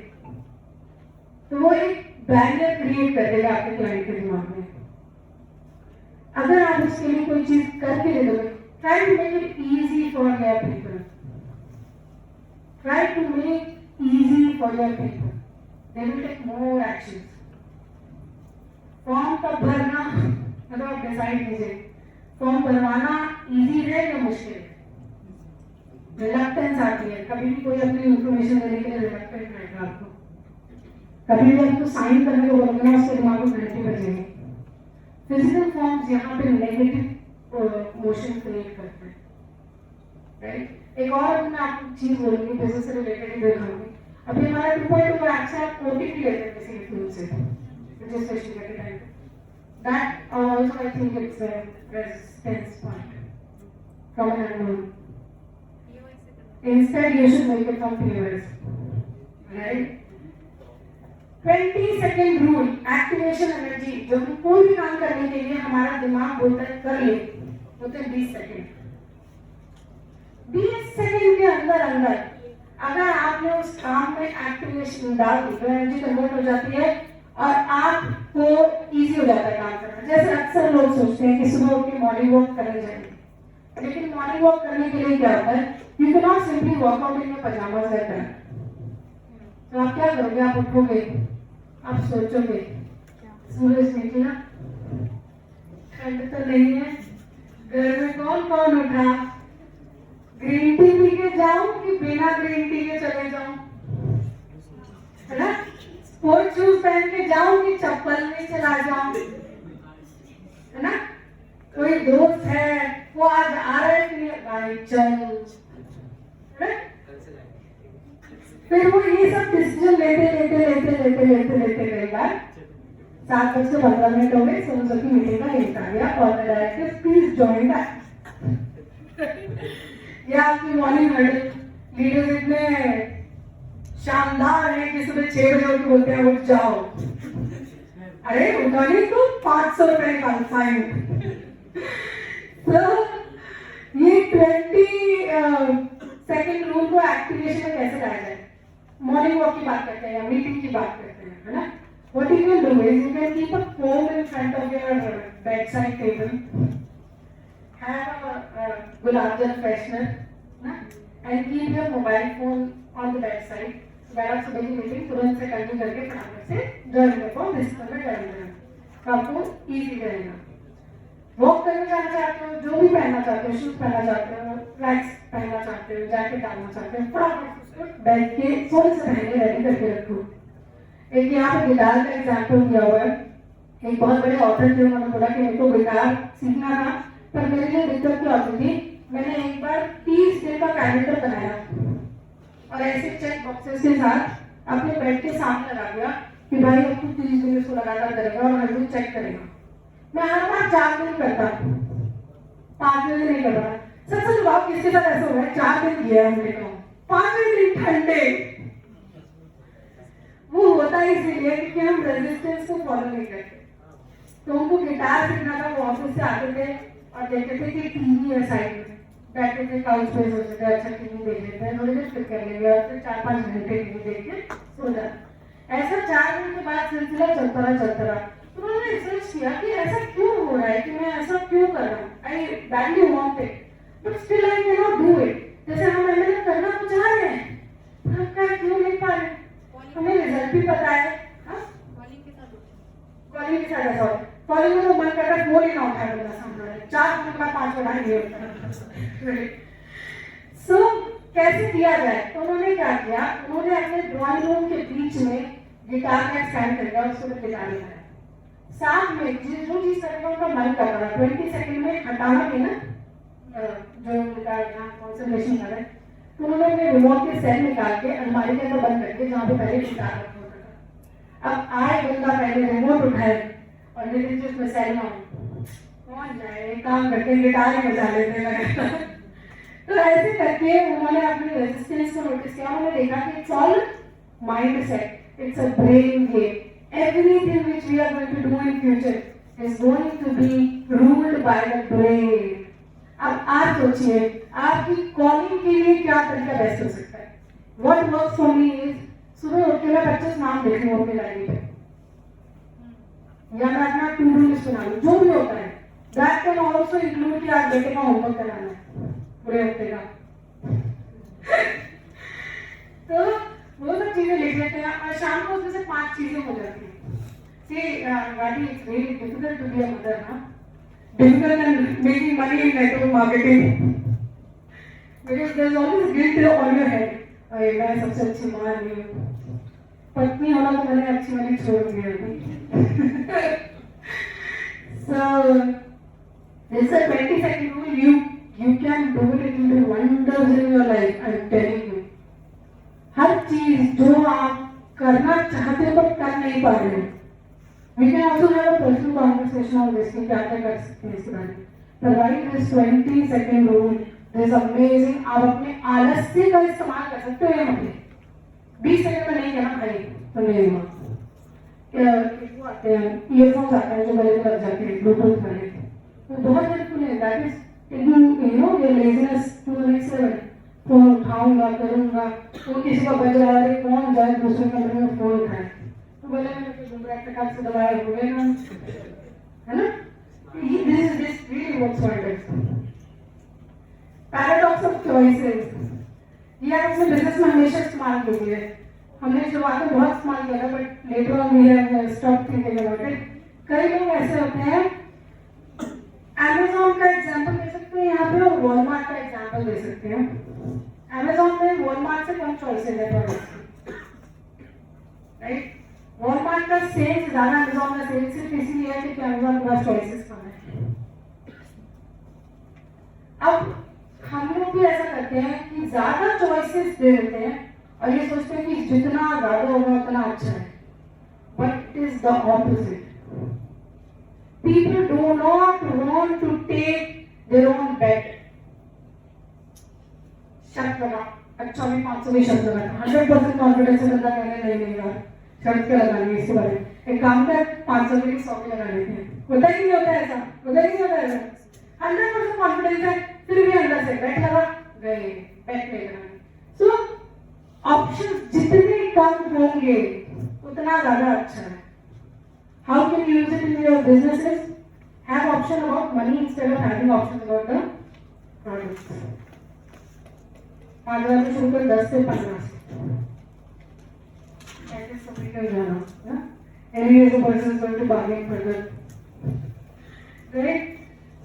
A: तो वो एक बैरियर क्रिएट कर देगा आपके क्लाइंट के दिमाग में। अगर आप उसके लिए कोई चीज करके दे दोगे, try to make it easy for your people, try to make easy for your people, they will take more action. Form का भरना मतलब आप डिसाइड कीजिए फॉर्म भरवाना इजी है या मुश्किल है। रिलक्टेंस आती है, कभी भी कोई अपनी इंफॉर्मेशन देने के लिए रिलक्टेंट रहेगा आपको। कभी भी आपको साइन करने को बोलोगे ना उसके दिमाग में घंटे बजेंगे। फिजिकल फॉर्म्स यहाँ पे नेगेटिव मोशन क्रिएट करते हैं, राइट। एक और मैं आपको चीज बोलूंगी बिजनेस से रिलेटेड ही दिखाऊंगी। अभी हमारा 2.2 एक्ट से आप ओटीपी लेते हैं किसी भी से रजिस्ट्रेशन के टाइम पे। That also I think it's a resistance point from an unknown. Instead, you should make it from POS, right? 20-second rule, activation energy. जब हम कोई भी काम करने के लिए हमारा दिमाग बोलता है कर ले, होते हैं 20 सेकेंड। 20 सेकेंड के अंदर अगर आपने उस काम में एक्टिवेशन डाल दी तो एनर्जी कन्वर्ट हो जाती है और आपको इजी हो जाता है काम करना। जैसे अक्सर लोग सोचते हैं कि सुबह उठ के मॉर्निंग वॉक करने जाएंगे, लेकिन मॉर्निंग वॉक करने के लिए क्या होता है, you can not simply walk out in your pyjamas that time. तो आप क्या करोगे, आप उठोगे, आप सोचोगे सूरज निकला, ठंड तो नहीं है, घर में कौन कौन उठा, ग्रीन टी पी के जाऊं कि बिना ग्रीन टी के चले जाऊं, है ना। स्पोर्ट शूज पहन के जाऊं कि चप्पल में चला जाऊं, है ना। कोई दोस्त है वो आज आ रहा है कि भाई चल, फिर वो ये सब डिसीजन लेते कई बार 7:15 हो गए, सोच की मीटिंग का लिंक आ गया और डायरेक्टर प्लीज ज्वाइन दैट। या आपकी मॉर्निंग हर्डल लीडर्स इतने शानदार है कि सुबह 6 बजे उठ बोलते हैं उठ जाओ, अरे उठा नहीं तो 500 रुपए का फाइन। तो ये 20 सेकेंड रूल को एक्टिवेशन में कैसे लाया जाए। मॉर्निंग वॉक की बात करते हैं या मीटिंग की बात करते हैं, है ना। What you can do is you can keep a phone in front of your bedside table, have a gulab jal freshener, and keep your mobile phone on the bedside. अगर आप सुबह की मीटिंग तुरंत से कंटिन्यू करके फटाफट से join कर पाओ, बिस्तर में ज्वाइन करना आपको इजी रहेगा। वॉक करने जाना चाहते हो, जो भी पहनना चाहते हो, शूज पहनना चाहते हो, फ्लैक्स पहनना चाहते हो, जैकेट डालना चाहते हो, फटाफट उसको बैठ के सोच से पहले रेडी करके रखो। एक यहाँ पे गिटार का एग्जाम्पल दिया हुआ है। एक बहुत बड़े ऑथर थे, उन्होंने बोला कि मेरे को गिटार सीखना था पर मेरे लिए दिक्कत क्या होती थी, मैंने एक बार 30 दिन का कैलेंडर बनाया और ऐसे चेक बॉक्सेस के साथ अपने बेड के सामने लगा दिया कि भाई अब तू 30 दिन इसको लगातार करेगा और हर दिन चेक करेगा। मैं हर बार 4 दिन करता, 5 दिन नहीं कर रहा। सच बात किसके साथ ऐसा हुआ है, 4 दिन किया है हमने, 5वें दिन ठंडे। वो होता है इसलिए क्योंकि हम रेजिस्टेंस को फॉलो नहीं करते। तो उनको गिटार सीखना था, वो ऑफिस से आते थे और देखते थे कि टीवी है साइड में, बैठे थे काउच पे, सोचते थे अच्छा टीवी देख लेते हैं, थोड़ी देर फिर कर लेंगे और फिर 4-5 घंटे टीवी देख के सो जाते। ऐसा 4 दिन के बाद सिलसिला चलता रहा। तो उन्होंने रिसर्च किया कि ऐसा क्यों हो रहा है, कि मैं ऐसा क्यों कर रहा हूँ, आई badly want it but still I can not do it. जैसे हम मेहनत करना तो चाह रहे हैं, पर हम कर क्यों नहीं पा रहे, हमें रिजल्ट भी पता है।
C: कॉलिंग के साथ होता है।
A: कॉलिंग के साथ ऐसा होता है, कॉलिंग में तो मन करता है फोन ही ना उठाए बंदा सामने वाला, 4 मिनट बाद 5 मिनट आएंगे होता है। सो कैसे किया जाए, तो उन्होंने क्या किया, उन्होंने अपने ड्राइंग रूम के बीच में गिटार का स्टैंड कर दिया, उसको गिटार लगाया, साथ में जो चीज करने का उनका मन कर रहा है 20 सेकंड में हटाना भी ना, जो गिटार यहाँ कॉन्सेंट्रेशन कर रहे हैं, तो उन्होंने अपने रिमोट के सेल निकाल के अलमारी के अंदर बंद करके, जहाँ पे पहले गिटार रखा होता था। अब आए बंदा, पहले रिमोट उठाए और लेकिन जो उसमें सेल में कौन जाए, काम करके गिटार ही बजा लेते हैं। तो ऐसे करके उन्होंने अपनी रेजिस्टेंस को नोटिस किया, उन्होंने देखा कि it's all mind set, it's a brain game. Everything which we are going to do in future is going to be ruled by the brain. अब आप सोचिए आपकी कॉलिंग के लिए क्या तरीका बेस्ट हो सकता है। What works for me is सुबह उठ के मैं 25 नाम देख लूँ अपनी डायरी पे, या मैं अपना टू डू लिस्ट बना लूँ, जो भी होता है। That can also include कि आप बेटे का होमवर्क कराना है पूरे हफ्ते का। तो वो सब चीजें लिख लेते हैं और शाम को उसमें से 5 चीजें हो जाती हैं। See, Gadi, it's really difficult to be a mother, huh? Difficult than making money in network marketing. Because there's always guilt on your head. अरे मैं सबसे अच्छी माँ नहीं हूँ, पत्नी होना तो मैंने अच्छी वाली छोड़ दिया अभी। So, this is a 20-second rule. You can do it. It will do wonders in your life. I'm telling you. हर चीज जो आप करना चाहते हो पर कर नहीं पा रहे हो, we can also have a personal conversation on this कि क्या क्या कर सकते हैं इस बारे में। But write this 20-second rule. This is amazing. आप अपने आलस्य का इस्तेमाल कर सकते हो यहाँ पे। 20 सेकंड में नहीं कहना भाई तो नहीं हुआ। वो आते हैं ईयरफोन्स आते हैं जो गले में लग जाते हैं ब्लूटूथ वाले, वो बहुत हेल्पफुल है। That is taking your laziness to the next level. Phone उठाऊंगा करूंगा, तो किसी का बज रहा है, कौन जाए दूसरे कमरे में फोन उठाए, तो बोले से दबाया हुए ना, है ना। This really works wonders. Paradox of choices, ये आप अपने बिजनेस में हमेशा इस्तेमाल कीजिए। हमने शुरुआत में बहुत इस्तेमाल किया था, but later on we have stop thinking about it. कई लोग ऐसे होते हैं, Amazon का एग्जांपल दे सकते हैं यहाँ पे और वॉलमार्ट का एग्जांपल दे सकते हैं। Amazon में वॉलमार्ट से कम चॉइसेस है प्रोडक्ट्स, राइट। वॉलमार्ट का सेल्स ज्यादा, Amazon का सेल्स सिर्फ इसीलिए है कि Amazon के पास चॉइसेस कम है। अब हम लोग भी ऐसा करते हैं कि ज्यादा चॉइसेस दे देते हैं और ये सोचते हैं कि जितना ज्यादा होगा उतना अच्छा है, but it is the opposite. People do not want to take their own bet. शर्त लगा, अच्छा मैं 500 में शर्त लगा, 100% कॉन्फिडेंस से बंदा कहने नहीं यार शर्त क्या लगानी है इसके बारे में, एक काम कर 500 में 100 में लगा लेते हैं। होता ही नहीं होता ऐसा, होता ही नहीं होता ऐसा। 100% कॉन्फिडेंस है, फिर भी अंदर से बेट लगा गए, बेट नहीं लगाने। सो ऑप्शन जितने कम होंगे उतना ज्यादा अच्छा है। How can you use it in your businesses? Have option about money instead of having options about the products. 5,000 से शुरू कर 10 से 15 ऐसे सभी का जाना ना। Anyway, the person is going to bargain further. Right?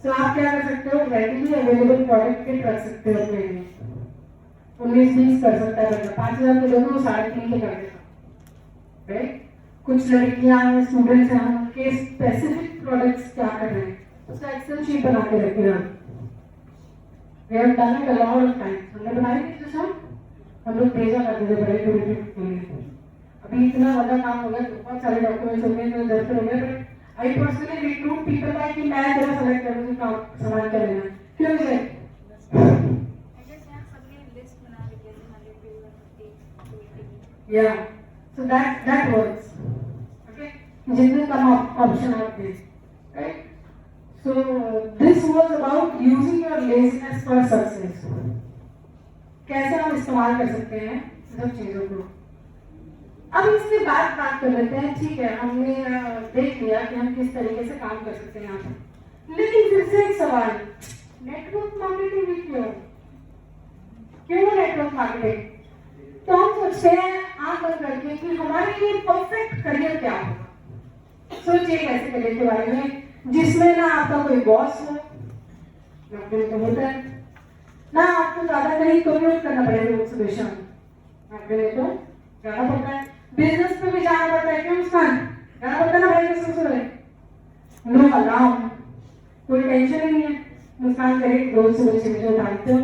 A: So आप क्या कर सकते हो? Readily available product kit रख सकते हो अपने लिए। 19-20 कर सकता है बंदा, 5,000 के दोनों 3.5 के कर देगा, right? कुछ लड़कियां स्टूडेंट्स हैं, हम उनके स्पेसिफिक प्रोडक्ट्स क्या कर रहे हैं उसका एक्सेल शीट बना के रखते हैं। We have done it a lot of times. हमने बनाई थी जो हम लोग भेजा करते थे बड़े बड़े के लिए। अभी इतना बड़ा काम हो गया, बहुत सारे डॉक्यूमेंट्स हो गए, तो दफ्तर हो गए, but I personally recruit people by कि मैं जरा सेलेक्ट करूँ कि काम सामान क्या लेना है, क्यों से yeah, so that works. जितने कम ऑप्शन आप दें, right. So this was about using your laziness for success. कैसे हम इस्तेमाल कर सकते हैं सब चीजों को। अब इसके बाद बात कर लेते हैं, ठीक है हमने देख लिया कि हम किस तरीके से काम कर सकते हैं यहाँ पे, लेकिन फिर से एक सवाल, नेटवर्क मार्केटिंग भी क्यों नेटवर्क मार्केटिंग? तो हम सोचते हैं आंख बंद करके कि हमारे लिए परफेक्ट करियर क्या होगा। सोचिए ऐसे करियर के बारे में जिसमें ना आपका कोई बॉस हो, नौकरी तो होता है ना, आपको ज्यादा कहीं कम्यूट करना पड़ेगा रोज सुबह शाम, नौकरी में तो जाना पड़ता है, बिजनेस पे भी जाना पड़ता है, क्यों मुस्कान? जाना पड़ता है ना भाई कसम से। नो अलार्म, कोई टेंशन ही नहीं है, मुस्कान करें रोज सुबह 6 बजे उठाते हो,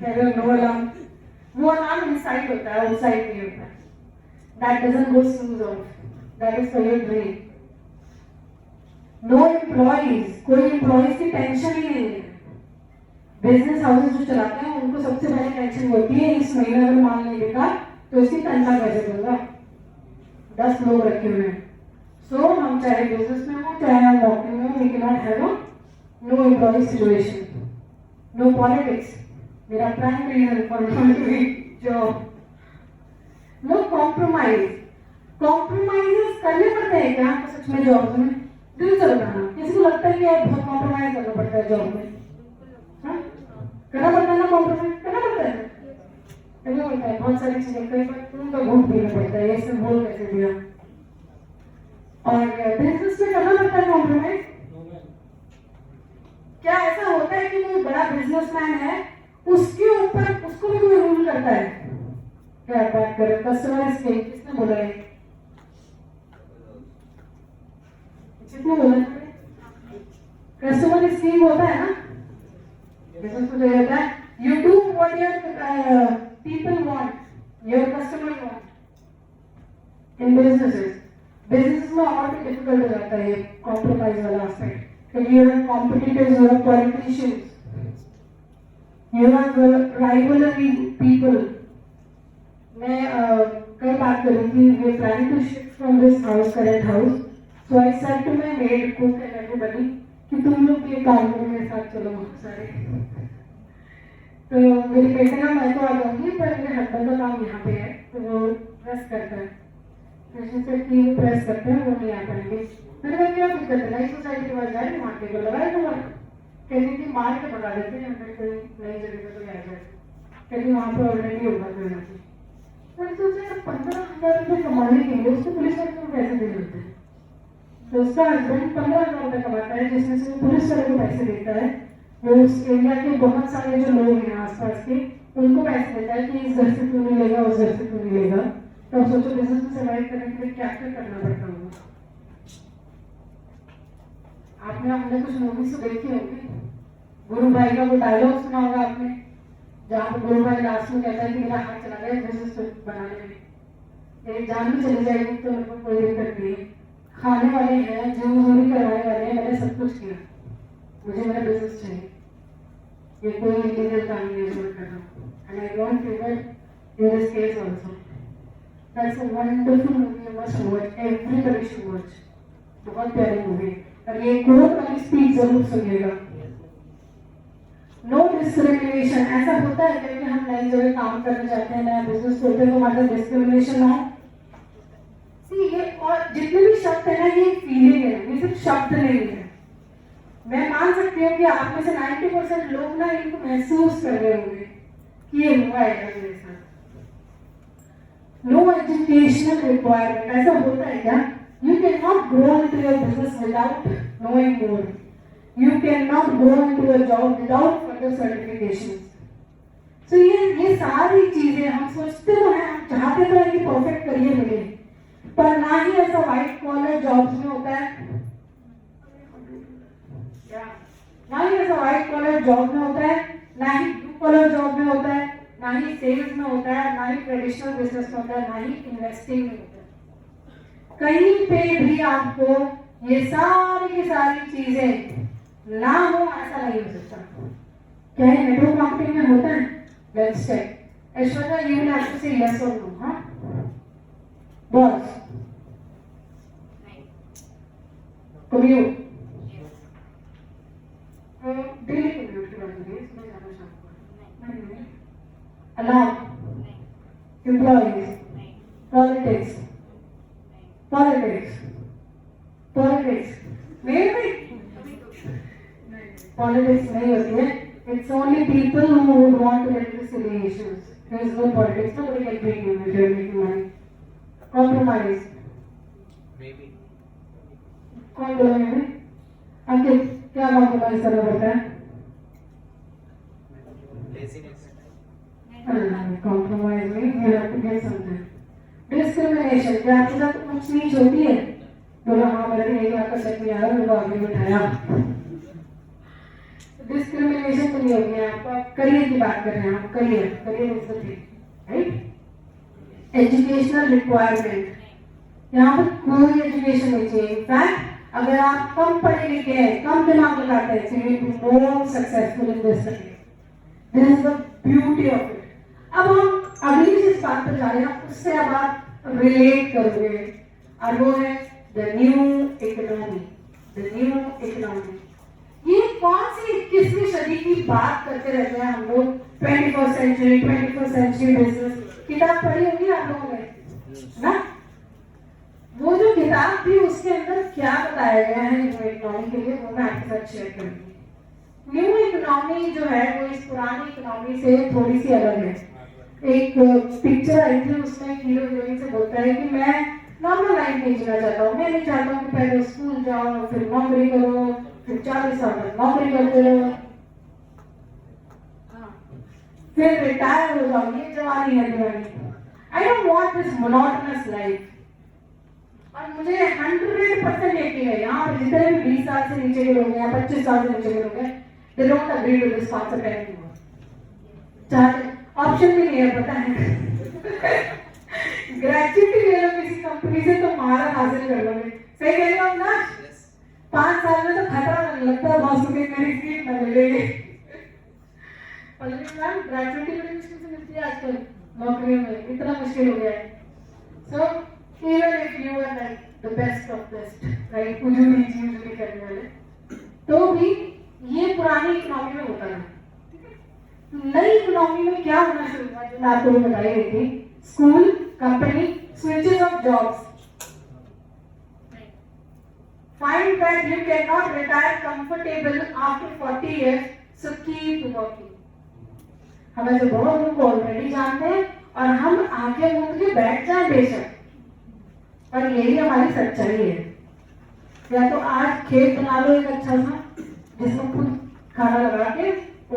A: कह रहे हो नो अलार्म, वो अलार्म इनसाइड होता है, आउटसाइड नहीं होता है, that doesn't go snooze off, that is for your brain. No employees, कोई एम्प्लॉइज की टेंशन ही नहीं है। बिजनेस हाउसेस जो चलाते हैं उनको सबसे पहले टेंशन होती है इस महीने अगर माल नहीं बिका तो इसकी तनख्वाह कैसे दूंगा, 10 लोग रखे हुए हैं। सो हम चाहे बिजनेस में हो चाहे हम नौकरी में हो, we can not have a no employ situation, no politics, मेरा prime reason for job, no compromise. Compromises करने पड़ते हैं क्या आपको सच में जॉब में? दिल से बताना, किसी को लगता है कि यार बहुत कॉम्प्रोमाइज करना पड़ता है जॉब में? करना पड़ता है ना, कॉम्प्रोमाइज करना पड़ता है, करना पड़ता है बहुत सारी चीजें, कई बार खून का घूंट पीना पड़ता है, ये सब बोल कैसे दिया। और बिजनेस में करना पड़ता है कॉम्प्रोमाइज। क्या ऐसा होता है कि कोई बड़ा बिजनेसमैन है उसके ऊपर उसको भी कोई रूल करता है? क्या बात करें, कस्टमर स्कीम किसने बोला है? किसने बोला? कस्टमर स्कीम होता है ना बिजनेस में, जो होता है you do what your people want, your customer want. In business में और भी डिफिकल्ट हो जाता है ये कॉम्प्रोमाइज वाला एस्पेक्ट, क्योंकि you have competitors, you have politicians, you have rivalry people. मैं कल बात कर रही थी, we are planning to shift from this house, current house, so I said to my maid cook and everybody कि तुम लोग ये काम करो मेरे साथ, चलो सारे। तो मेरी बेटे ना, मैं तो आ जाऊंगी पर मेरे हस्बैंड का काम यहाँ पे है, तो वो प्रेस करता है, वो प्रेस करते हैं, वो नहीं आ पाएंगे। मैंने कहा क्या दिक्कत है, नई सोसाइटी के पास जाए वहाँ टेबल लगाए तो कहती थी मार के भगा देते हैं, अंदर कोई नई जगह पे कोई आ जाए, कहती वहाँ पे ऑलरेडी होगा कोई ना कोई। मैंने सोचा 15,000 रुपये कमाने के लिए उसको पुलिस वाले को पैसे दे देते हैं, तो उसका हस्बैंड 15,000 रुपये कमाता है, जिसमें से वो पुलिस वाले को पैसे देता है, वो उस एरिया के बहुत सारे जो लोग हैं आसपास के उनको पैसे देता है कि इस घर से क्यों नहीं लेगा, उस घर से क्यों नहीं लेगा। तो आप सोचो बिजनेस में सर्वाइव करने के लिए क्या क्या करना पड़ता होगा। आपने हमने कुछ मूवीज तो देखी होगी, गुरु भाई का वो डायलॉग सुना होगा आपने, जहाँ पर गुरु भाई लास्ट में कहता है कि मेरा हाथ चला गया बिजनेस बनाने में, मेरी जान भी चली जाएगी तो मेरे को कोई दिक्कत नहीं है, खाने वाले हैं, जरूरी करवाने वाले हैं, मैंने सब कुछ किया, मुझे मेरा बिजनेस चाहिए, ये कोई इलीगल काम नहीं है जो मैं कर रहा हूँ, and I don't favour in this case also. That's a wonderful movie, you must watch, everybody should watch, बहुत प्यारी मूवी। और ये कोर्ट वाली स्पीच जरूर सुनिएगा। नो डिस्क्रिमिनेशन, ऐसा होता है कि हम नई जगह काम करने जाते हैं, नया बिजनेस खोलते हैं तो हमारा डिस्क्रिमिनेशन ना हो। ये और जितने भी शब्द है ना, ये फीलिंग है, ये सिर्फ शब्द नहीं है। मैं मान सकती हूँ कि आप में से 90% लोग ना इनको महसूस कर रहे होंगे कि ये हुआ है मेरे साथ। नो एजुकेशनल रिक्वायरमेंट, ऐसा होता है क्या? You cannot grow into your business without knowing more. You cannot grow into a job without further certifications. So ये सारी चीजें हम सोचते तो हैं, हम चाहते तो हैं कि परफेक्ट करियर मिले, पर ना ही ऐसा व्हाइट कॉलर जॉब्स में होता है, ना ही ऐसा व्हाइट कॉलर जॉब में होता है, ना ही ब्लू कॉलर जॉब में होता है, ना ही सेल्स में होता है, ना ही ट्रेडिशनल बिजनेस में होता है, ना ही इन्वेस्टिंग में होता है। कहीं पे भी आपको ये सारी की सारी चीजें ना हो ऐसा नहीं हो सकता। क्या है नेटवर्क मार्केटिंग में होता है? Let's check. Aishwarya, you will have to say yes और नो। हां बॉस कम्यूट, डेली कम्यूट की बात करिए, इसमें जाना शाम को अलार्म, एम्प्लॉइज, पॉलिटिक्स, पॉलिटिक्स नहीं पॉलिटिक्स नहीं होती है. It's only people who would want to get into silly issues. There is no politics. Nobody can beat you if you're making money. Compromise.
B: Maybe.
A: कौन बोला मैंने? अंकित क्या compromise करना पड़ता है?
B: Laziness.
A: Compromise means you have to get something. Discrimination. क्या आपके साथ कुछ नीच होती है? बोला हाँ मेरे लिए 1 लाख का चेक नहीं आ रहा मेरे को आगे बिठाया. डिस्क्रिमिनेशन तो नहीं होगी. आपका करियर की बात कर रहे हैं. आप career is the thing, right. Educational requirement. यहाँ पर कोई एजुकेशन नहीं चाहिए. इनफैक्ट अगर आप कम पढ़े लिखे हैं, कम दिमाग लगाते हैं, so you will be more successful in this career. This is the beauty of it. अब हम अगली जिस बात पर जा रहे हैं उससे अब आप रिलेट करोगे और वो है द न्यू इकोनॉमी. ये कौन सी 21वीं सदी की बात करते रहते हैं हम लोग. 21st century बिजनेस किताब पढ़ी होगी आप लोगों ने ना. वो जो किताब थी उसके अंदर क्या बताया गया है न्यू इकोनॉमी के लिए वो मैं आपके साथ शेयर करूंगी. न्यू इकोनॉमी जो है वो इस पुरानी इकोनॉमी से थोड़ी सी अलग है. एक पिक्चर आई थी उसमें हीरो हीरोइन से बोलता है कि मैं नॉर्मल लाइफ नहीं जीना चाहता हूँ. मैं नहीं चाहता हूँ कि पहले स्कूल जाओ फिर नौकरी करो फिर 40 साल तक नौकरी करते रहो फिर रिटायर हो जाओ. ये जवानी है दीवानी. I don't want this monotonous life. और मुझे 100% यकीन है यहाँ पर जितने भी 20 साल से नीचे के लोग हैं या 25 साल से नीचे के लोग हैं they don't agree with this concept anymore. चाहे ऑप्शन भी नहीं है पता है. ग्रेजुएटी ले लो किसी कंपनी से तो महारत हासिल कर लोगे. सही कह रही हो ना. 5 साल में तो खतरा लगने लगता है बॉस को मेरी सीट न मिलेगी. ग्रेजुएटी बड़ी मुश्किल से मिलती है आजकल नौकरियों में. इतना मुश्किल हो गया है. So even if you are like the best of best right उजूरी करने वाले तो भी ये पुरानी इकोनॉमी में होता है. नई इकोनॉमी में क्या होना शुरू हुआ जो मैं आपको बताई रही थी. School company switches of jobs. Find that you cannot retire comfortable after 40 years, so keep working. हम ऐसे बहुत लोगों को ऑलरेडी जानते हैं और हम आगे मूंद के बैठ जाए बेशक पर यही हमारी सच्चाई है. या तो आज खेत बना लो एक अच्छा सा जिसमें खुद खाना लगा के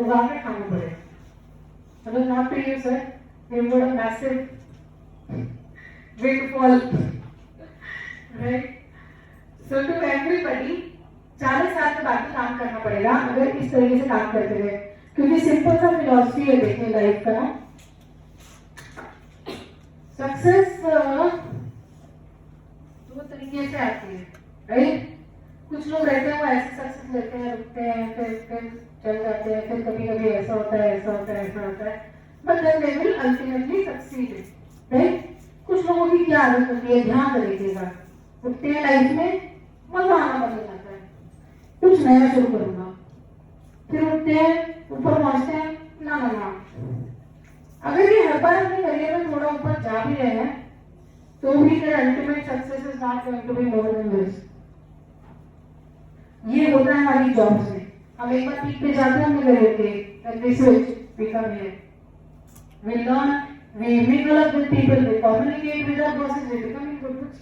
A: उगा के खाना पड़े. चलो not to you sir we would a massive windfall, right? So to everybody 40 साल के बाद काम करना पड़ेगा अगर इस तरीके से काम करते हुए. क्योंकि सिंपल सा फिलॉसफी है देखिए लाइफ का. सक्सेस 2 तरीके से आती है, राइट. कुछ लोग रहते हैं वो ऐसे सक्सेस लेते हैं रुकते हैं फिर चल जाते हैं फिर कभी कभी ऐसा होता है but then they will ultimately succeed, right. कुछ लोगों की क्या आदत होती है ध्यान से देखिएगा. उठते हैं लाइफ में मजा आना बंद हो जाता है. कुछ नया शुरू करूंगा फिर उठते हैं ऊपर पहुंचते हैं ना. अगर ये हर बार अपने करियर में थोड़ा ऊपर जा भी रहे हैं तो भी their ultimate success is not going to be more than this. ये होता है हमारी जॉब्स में. हम एक बार पीक पे जाते हैं अपने करियर के and we switch, we come here, we learn, we mingle up with people, we communicate with our bosses, we become good books.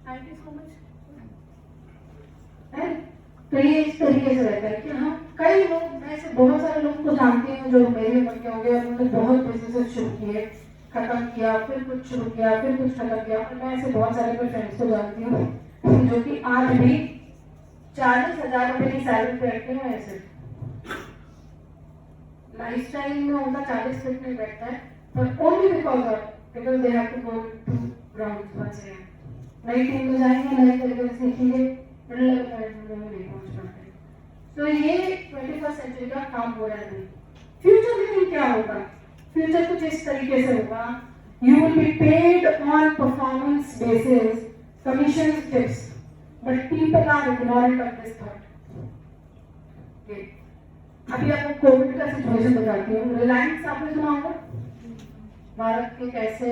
A: Thank you so much. तो ये इस तरीके से रहता है कि हम कई लोग मैं ऐसे बहुत सारे लोगों को जानती हूँ जो मेरे उम्र के हो गए और उन्होंने बहुत बिजनेस शुरू किए खत्म किया फिर कुछ शुरू किया फिर कुछ खत्म किया. और मैं ऐसे बहुत सारे अपने फ्रेंड्स को जानती हूँ जो कि आज भी 40,000 रुपए की सैलरी पे रखते हैं. ऐसे लाइफस्टाइल में उनका 40 तक नहीं बैठता है पर only because they have to go to ground once again. नई टीम में जाएंगे नए तरीके से सीखेंगे मिडिल लेवल में नहीं पहुंच पाते. तो ये 21st सेंचुरी का काम हो रहा है. फ्यूचर में क्या होगा. फ्यूचर कुछ इस तरीके से होगा. You will be paid on performance basis commission tips but people are ignorant of this thought. Okay. अभी आपको कोविड का सिचुएशन बताती हूँ। रिलायंस आपने सुना होगा, भारत के कैसे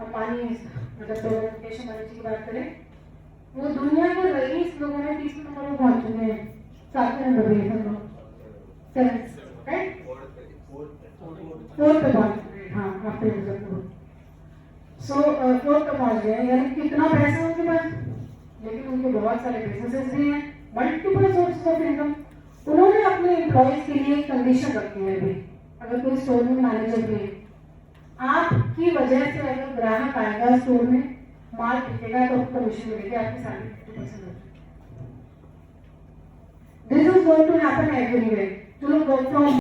A: अंबानी मतलब तो मुकेश अंबानी जी की बात करें, वो दुनिया के रईस लोगों में 30 नंबर पर पहुंच चुके हैं, 7 नंबर पे हम लोग, 7 राइट, 4 पे पहुंच चुके हैं। हाँ आपने मतलब सो 4 पे पहुंच गए, यानी कितना पैसा है उनके पास, लेकिन उनके बहुत सारे बिजनेसेस भी हैं, मल्टीपल सोर्स ऑफ इनकम। उन्होंने अपने एम्प्लॉयज के लिए कंडीशन रखी है अभी, अगर कोई स्टोर में मैनेजर भी है, आपकी वजह से अगर ग्राहक आएगा स्टोर में, माल बिकेगा तो कमीशन मिलेगी आपकी salary 50%। This is going to happen everywhere. चलो वर्क फ्रॉम